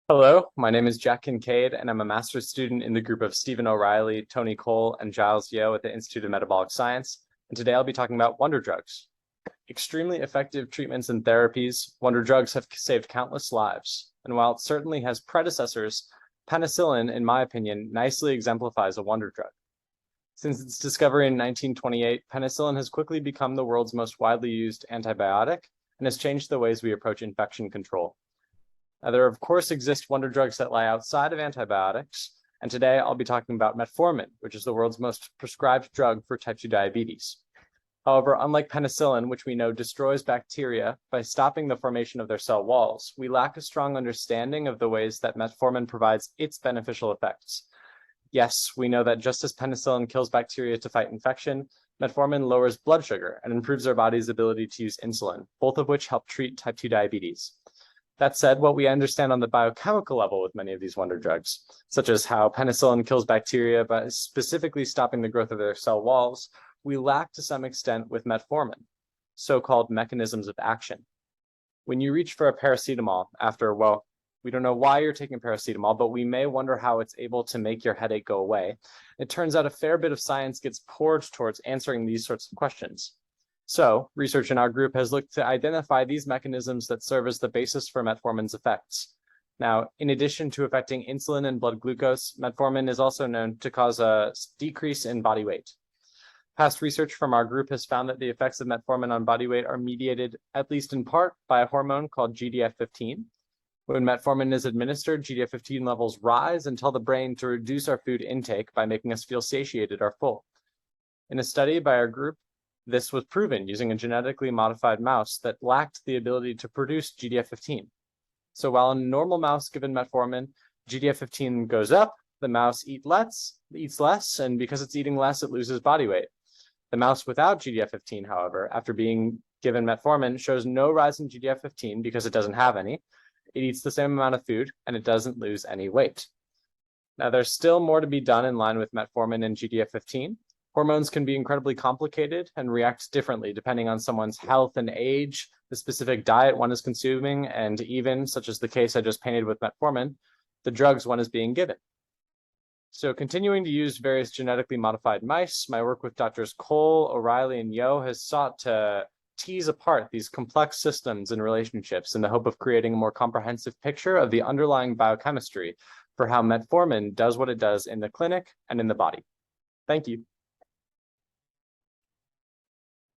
Hello, my name is Jack Kincaid, and I'm a master's student in the group of Stephen O'Reilly, Tony Cole, and Giles Yeo at the Institute of Metabolic Science. And today I'll be talking about wonder drugs. Extremely effective treatments and therapies, wonder drugs have saved countless lives. And while it certainly has predecessors, penicillin, in my opinion, nicely exemplifies a wonder drug. Since its discovery in 1928, penicillin has quickly become the world's most widely used antibiotic and has changed the ways we approach infection control. Now, there of course exist wonder drugs that lie outside of antibiotics, and today I'll be talking about metformin, which is the world's most prescribed drug for type 2 diabetes. However, unlike penicillin, which we know destroys bacteria by stopping the formation of their cell walls, we lack a strong understanding of the ways that metformin provides its beneficial effects. Yes, we know that just as penicillin kills bacteria to fight infection, metformin lowers blood sugar and improves our body's ability to use insulin, both of which help treat type 2 diabetes. That said, what we understand on the biochemical level with many of these wonder drugs, such as how penicillin kills bacteria by specifically stopping the growth of their cell walls, we lack to some extent with metformin, so-called mechanisms of action. When you reach for a paracetamol after, well, we don't know why you're taking paracetamol, but we may wonder how it's able to make your headache go away. It turns out a fair bit of science gets poured towards answering these sorts of questions. So, research in our group has looked to identify these mechanisms that serve as the basis for metformin's effects. Now, in addition to affecting insulin and blood glucose, metformin is also known to cause a decrease in body weight. Past research from our group has found that the effects of metformin on body weight are mediated, at least in part, by a hormone called GDF15. When metformin is administered, GDF15 levels rise and tell the brain to reduce our food intake by making us feel satiated or full. In a study by our group, this was proven using a genetically modified mouse that lacked the ability to produce GDF15. So while in a normal mouse given metformin, GDF15 goes up, the mouse eats less, and because it's eating less, it loses body weight. The mouse without GDF15, however, after being given metformin, shows no rise in GDF15 because it doesn't have any. It eats the same amount of food, and it doesn't lose any weight. Now, there's still more to be done in line with metformin and GDF15. Hormones can be incredibly complicated and react differently depending on someone's health and age, the specific diet one is consuming, and even, such as the case I just painted with metformin, the drugs one is being given. So continuing to use various genetically modified mice, my work with Drs. Cole, O'Reilly, and Yeo has sought to tease apart these complex systems and relationships in the hope of creating a more comprehensive picture of the underlying biochemistry for how metformin does what it does in the clinic and in the body. Thank you.